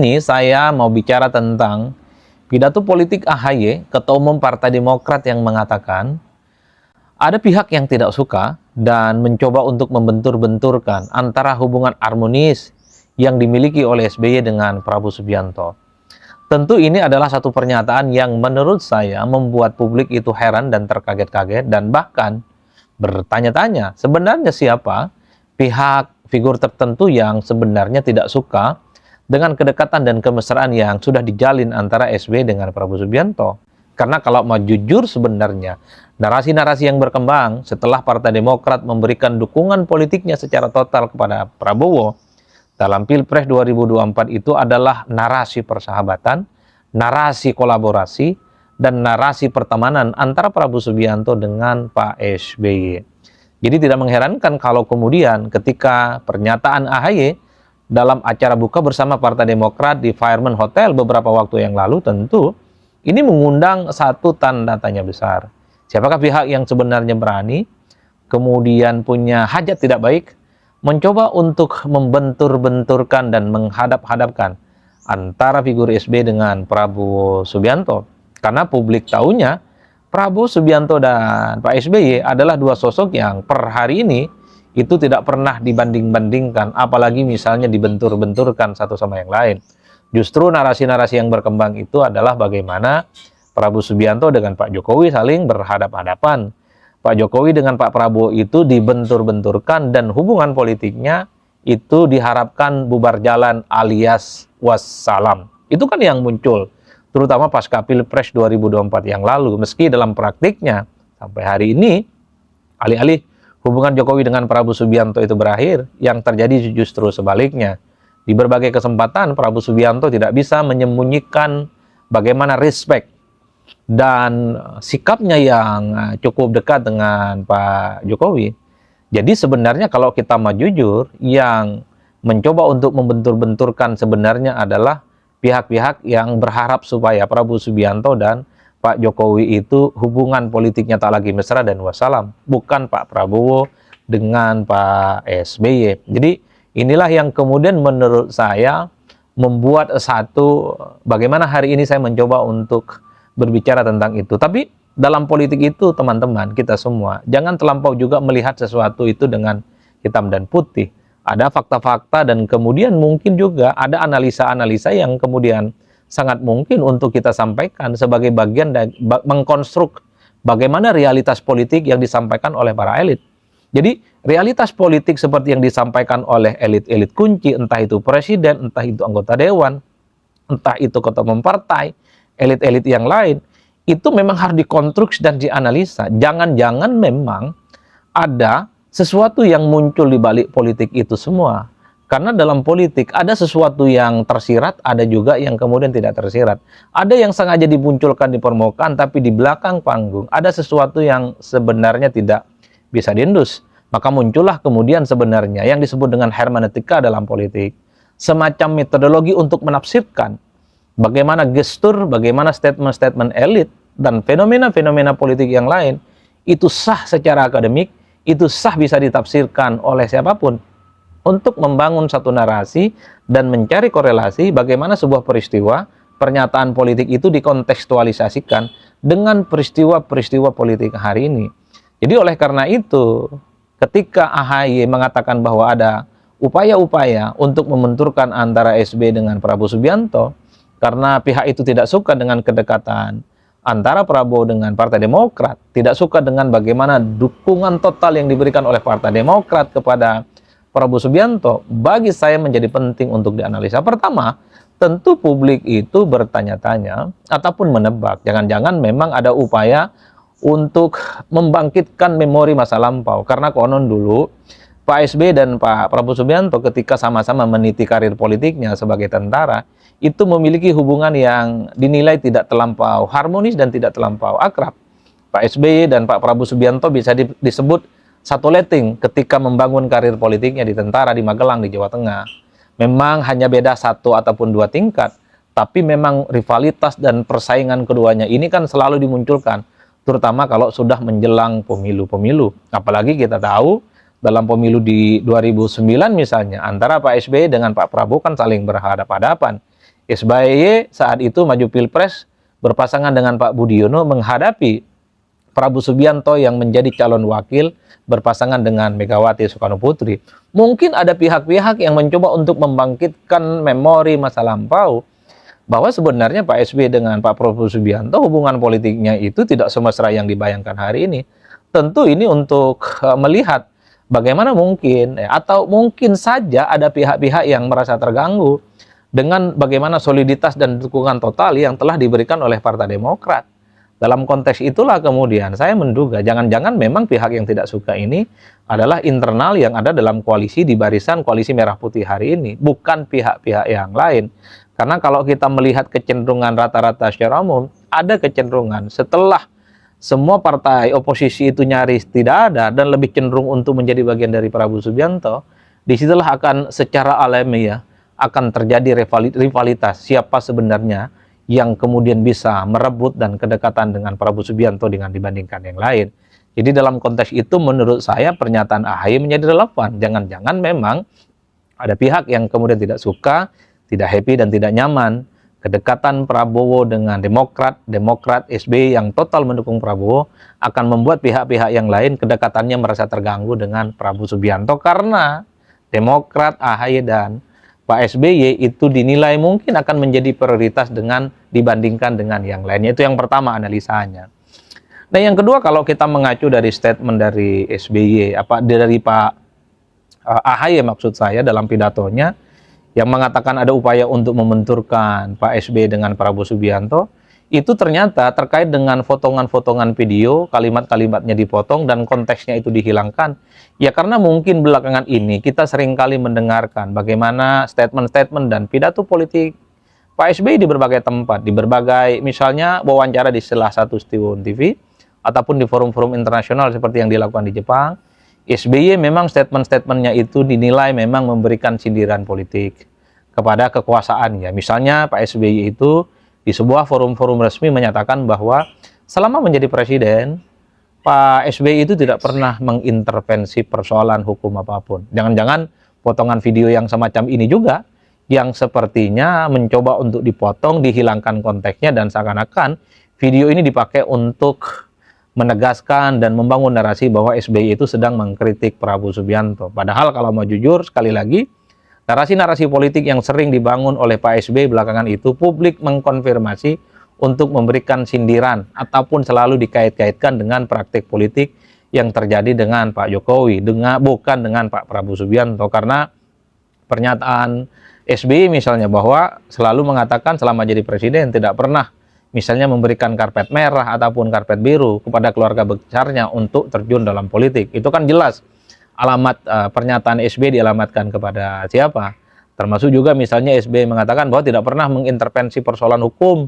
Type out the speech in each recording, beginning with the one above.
Ini saya mau bicara tentang pidato politik AHY, Ketua Umum Partai Demokrat, yang mengatakan ada pihak yang tidak suka dan mencoba untuk membentur-benturkan antara hubungan harmonis yang dimiliki oleh SBY dengan Prabowo Subianto. Tentu ini adalah satu pernyataan yang menurut saya membuat publik itu heran dan terkaget-kaget dan bahkan bertanya-tanya sebenarnya siapa pihak figur tertentu yang sebenarnya tidak suka dengan kedekatan dan kemesraan yang sudah dijalin antara SBY dengan Prabowo Subianto. Karena kalau mau jujur sebenarnya, narasi-narasi yang berkembang setelah Partai Demokrat memberikan dukungan politiknya secara total kepada Prabowo dalam Pilpres 2024 itu adalah narasi persahabatan, narasi kolaborasi, dan narasi pertemanan antara Prabowo Subianto dengan Pak SBY. Jadi tidak mengherankan kalau kemudian ketika pernyataan AHY dalam acara buka bersama Partai Demokrat di Fairmont Hotel beberapa waktu yang lalu, tentu ini mengundang satu tanda tanya besar. Siapakah pihak yang sebenarnya berani, kemudian punya hajat tidak baik, mencoba untuk membentur-benturkan dan menghadap-hadapkan antara figur SBY dengan Prabowo Subianto? Karena publik tahunya Prabowo Subianto dan Pak SBY adalah dua sosok yang per hari ini itu tidak pernah dibanding-bandingkan, apalagi misalnya dibentur-benturkan satu sama yang lain. Justru narasi-narasi yang berkembang itu adalah bagaimana Prabowo Subianto dengan Pak Jokowi saling berhadap-hadapan. Pak Jokowi dengan Pak Prabowo itu dibentur-benturkan dan hubungan politiknya itu diharapkan bubar jalan alias wassalam. Itu kan yang muncul, terutama pasca Pilpres 2024 yang lalu. Meski dalam praktiknya sampai hari ini, alih-alih hubungan Jokowi dengan Prabowo Subianto itu berakhir, yang terjadi justru sebaliknya. Di berbagai kesempatan, Prabowo Subianto tidak bisa menyembunyikan bagaimana respect dan sikapnya yang cukup dekat dengan Pak Jokowi. Jadi sebenarnya kalau kita mau jujur, yang mencoba untuk membentur-benturkan sebenarnya adalah pihak-pihak yang berharap supaya Prabowo Subianto dan Pak Jokowi itu hubungan politiknya tak lagi mesra dan wassalam, bukan Pak Prabowo dengan Pak SBY. Jadi inilah yang kemudian menurut saya membuat satu, bagaimana hari ini saya mencoba untuk berbicara tentang itu. Tapi dalam politik itu teman-teman, kita semua jangan terlampau juga melihat sesuatu itu dengan hitam dan putih. Ada fakta-fakta dan kemudian mungkin juga ada analisa-analisa yang kemudian sangat mungkin untuk kita sampaikan sebagai bagian dari mengkonstruk bagaimana realitas politik yang disampaikan oleh para elit. Jadi realitas politik seperti yang disampaikan oleh elit-elit kunci, entah itu presiden, entah itu anggota dewan, entah itu ketua umum partai, elit-elit yang lain, itu memang harus dikonstruksi dan dianalisa. Jangan-jangan memang ada sesuatu yang muncul di balik politik itu semua. Karena dalam politik ada sesuatu yang tersirat, ada juga yang kemudian tidak tersirat. Ada yang sengaja dimunculkan di permukaan, tapi di belakang panggung ada sesuatu yang sebenarnya tidak bisa diendus. Maka muncullah kemudian sebenarnya yang disebut dengan hermeneutika dalam politik. Semacam metodologi untuk menafsirkan bagaimana gestur, bagaimana statement-statement elit, dan fenomena-fenomena politik yang lain, itu sah secara akademik, itu sah bisa ditafsirkan oleh siapapun, untuk membangun satu narasi dan mencari korelasi bagaimana sebuah peristiwa, pernyataan politik itu dikontekstualisasikan dengan peristiwa-peristiwa politik hari ini. Jadi oleh karena itu, ketika AHY mengatakan bahwa ada upaya-upaya untuk membenturkan antara SBY dengan Prabowo Subianto, karena pihak itu tidak suka dengan kedekatan antara Prabowo dengan Partai Demokrat, tidak suka dengan bagaimana dukungan total yang diberikan oleh Partai Demokrat kepada Prabowo Subianto, bagi saya menjadi penting untuk dianalisa. Pertama, tentu publik itu bertanya-tanya ataupun menebak, jangan-jangan memang ada upaya untuk membangkitkan memori masa lampau. Karena konon dulu Pak SBY dan Pak Prabowo Subianto ketika sama-sama meniti karir politiknya sebagai tentara, itu memiliki hubungan yang dinilai tidak terlampau harmonis dan tidak terlampau akrab. Pak SBY dan Pak Prabowo Subianto bisa disebut satu letting ketika membangun karir politiknya di tentara di Magelang di Jawa Tengah. Memang hanya beda satu ataupun dua tingkat, tapi memang rivalitas dan persaingan keduanya ini kan selalu dimunculkan, terutama kalau sudah menjelang pemilu-pemilu. Apalagi kita tahu dalam pemilu di 2009 misalnya, antara Pak SBY dengan Pak Prabowo kan saling berhadapan-hadapan. SBY saat itu maju Pilpres berpasangan dengan Pak Budiono menghadapi Prabowo Subianto yang menjadi calon wakil berpasangan dengan Megawati Soekarno Putri. Mungkin ada pihak-pihak yang mencoba untuk membangkitkan memori masa lampau bahwa sebenarnya Pak SBY dengan Pak Prabowo Subianto hubungan politiknya itu tidak semesra yang dibayangkan hari ini. Tentu ini untuk melihat bagaimana mungkin atau mungkin saja ada pihak-pihak yang merasa terganggu dengan bagaimana soliditas dan dukungan total yang telah diberikan oleh Partai Demokrat. Dalam konteks itulah kemudian saya menduga jangan-jangan memang pihak yang tidak suka ini adalah internal yang ada dalam koalisi di barisan koalisi Merah Putih hari ini, bukan pihak-pihak yang lain. Karena kalau kita melihat kecenderungan rata-rata secara umum, ada kecenderungan setelah semua partai oposisi itu nyaris tidak ada dan lebih cenderung untuk menjadi bagian dari Prabowo Subianto, disitulah akan secara alami akan terjadi rivalitas siapa sebenarnya yang kemudian bisa merebut dan kedekatan dengan Prabowo Subianto dengan dibandingkan yang lain. Jadi dalam konteks itu menurut saya pernyataan AHY menjadi relevan. Jangan-jangan memang ada pihak yang kemudian tidak suka, tidak happy dan tidak nyaman. Kedekatan Prabowo dengan Demokrat SBY yang total mendukung Prabowo akan membuat pihak-pihak yang lain kedekatannya merasa terganggu dengan Prabowo Subianto karena Demokrat, AHY dan Pak SBY itu dinilai mungkin akan menjadi prioritas dibandingkan dengan yang lainnya. Itu yang pertama analisanya. Nah yang kedua kalau kita mengacu dari statement dari SBY, dari Pak AHY maksud saya dalam pidatonya, yang mengatakan ada upaya untuk membenturkan Pak SBY dengan Prabowo Subianto, itu ternyata terkait dengan potongan-potongan video, kalimat-kalimatnya dipotong dan konteksnya itu dihilangkan. Ya karena mungkin belakangan ini kita seringkali mendengarkan bagaimana statement-statement dan pidato politik Pak SBY di berbagai tempat, di berbagai misalnya wawancara di salah satu stasiun TV, ataupun di forum-forum internasional seperti yang dilakukan di Jepang. SBY memang statement-statementnya itu dinilai memang memberikan sindiran politik kepada kekuasaan ya. Misalnya Pak SBY itu di sebuah forum-forum resmi menyatakan bahwa selama menjadi presiden, Pak SBY itu tidak pernah mengintervensi persoalan hukum apapun. Jangan-jangan potongan video yang semacam ini juga yang sepertinya mencoba untuk dipotong, dihilangkan konteksnya dan seakan-akan video ini dipakai untuk menegaskan dan membangun narasi bahwa SBY itu sedang mengkritik Prabowo Subianto. Padahal kalau mau jujur, sekali lagi, narasi-narasi politik yang sering dibangun oleh Pak SBY belakangan itu publik mengkonfirmasi untuk memberikan sindiran ataupun selalu dikait-kaitkan dengan praktik politik yang terjadi dengan Pak Jokowi, bukan dengan Pak Prabowo Subianto. Karena pernyataan SBY misalnya bahwa selalu mengatakan selama jadi presiden tidak pernah misalnya memberikan karpet merah ataupun karpet biru kepada keluarga besarnya untuk terjun dalam politik. Itu kan jelas alamat pernyataan SBY dialamatkan kepada siapa. Termasuk juga misalnya SBY mengatakan bahwa tidak pernah mengintervensi persoalan hukum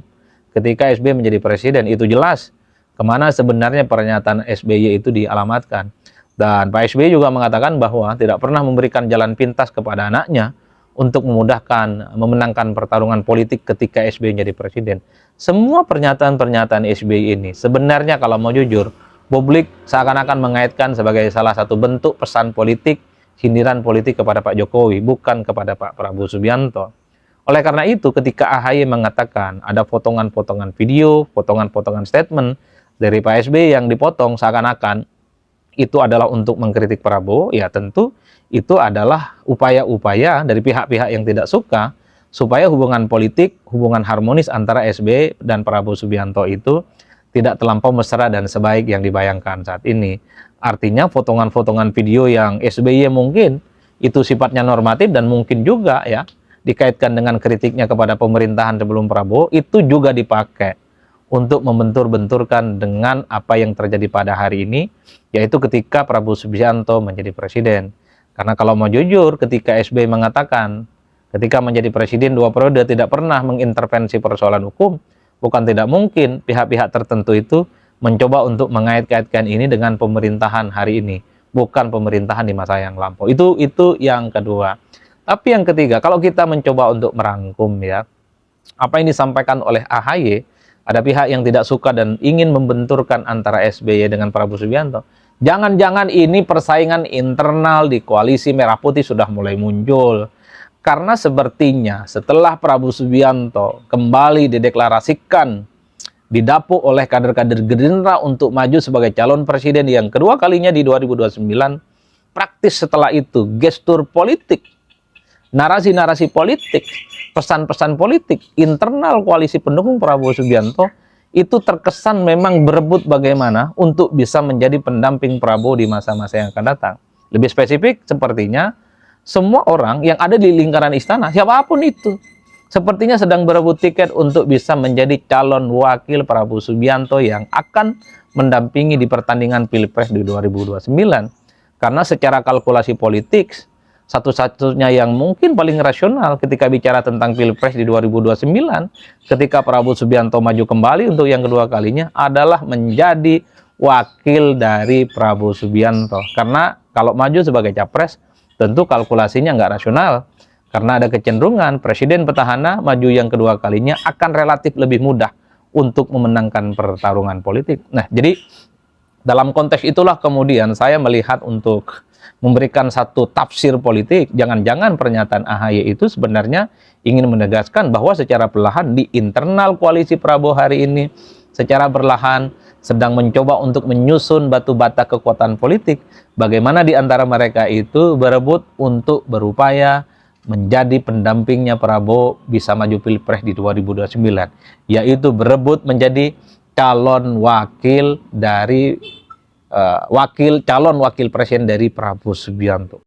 ketika SBY menjadi presiden. Itu jelas kemana sebenarnya pernyataan SBY itu dialamatkan. Dan Pak SBY juga mengatakan bahwa tidak pernah memberikan jalan pintas kepada anaknya untuk memudahkan memenangkan pertarungan politik ketika SBY menjadi presiden. Semua pernyataan-pernyataan SBY ini sebenarnya kalau mau jujur, publik seakan-akan mengaitkan sebagai salah satu bentuk pesan politik, sindiran politik kepada Pak Jokowi, bukan kepada Pak Prabowo Subianto. Oleh karena itu, ketika AHY mengatakan ada potongan-potongan video, potongan-potongan statement dari Pak SBY yang dipotong seakan-akan itu adalah untuk mengkritik Prabowo, ya tentu itu adalah upaya-upaya dari pihak-pihak yang tidak suka supaya hubungan politik, hubungan harmonis antara SBY dan Prabowo Subianto itu tidak terlampau mesra dan sebaik yang dibayangkan saat ini. Artinya potongan-potongan video yang SBY mungkin itu sifatnya normatif dan mungkin juga ya dikaitkan dengan kritiknya kepada pemerintahan sebelum Prabowo itu juga dipakai untuk membentur-benturkan dengan apa yang terjadi pada hari ini, yaitu ketika Prabowo Subianto menjadi presiden. Karena kalau mau jujur, ketika SBY mengatakan ketika menjadi presiden 2 periode tidak pernah mengintervensi persoalan hukum, bukan tidak mungkin pihak-pihak tertentu itu mencoba untuk mengait-kaitkan ini dengan pemerintahan hari ini, bukan pemerintahan di masa yang lampau. Itu yang kedua. Tapi yang ketiga, kalau kita mencoba untuk merangkum ya, apa yang disampaikan oleh AHY, ada pihak yang tidak suka dan ingin membenturkan antara SBY dengan Prabowo Subianto. Jangan-jangan ini persaingan internal di koalisi Merah Putih sudah mulai muncul. Karena sepertinya setelah Prabowo Subianto kembali dideklarasikan, didapuk oleh kader-kader Gerindra untuk maju sebagai calon presiden yang kedua kalinya di 2029, praktis setelah itu gestur politik, narasi-narasi politik, pesan-pesan politik internal koalisi pendukung Prabowo Subianto itu terkesan memang berebut bagaimana untuk bisa menjadi pendamping Prabowo di masa-masa yang akan datang. Lebih spesifik, sepertinya semua orang yang ada di lingkaran istana, siapapun itu, sepertinya sedang berebut tiket untuk bisa menjadi calon wakil Prabowo Subianto yang akan mendampingi di pertandingan Pilpres di 2029. Karena secara kalkulasi politik, satu-satunya yang mungkin paling rasional ketika bicara tentang Pilpres di 2029, ketika Prabowo Subianto maju kembali untuk yang kedua kalinya, adalah menjadi wakil dari Prabowo Subianto. Karena kalau maju sebagai capres, tentu kalkulasinya nggak rasional. Karena ada kecenderungan presiden petahana maju yang kedua kalinya akan relatif lebih mudah untuk memenangkan pertarungan politik. Nah, jadi dalam konteks itulah kemudian saya melihat untuk memberikan satu tafsir politik. Jangan-jangan pernyataan AHY itu sebenarnya ingin menegaskan bahwa secara perlahan di internal koalisi Prabowo hari ini, secara perlahan sedang mencoba untuk menyusun batu bata kekuatan politik, bagaimana di antara mereka itu berebut untuk berupaya menjadi pendampingnya Prabowo bisa maju Pilpres di 2029, yaitu berebut menjadi calon wakil dari calon wakil presiden dari Prabowo Subianto.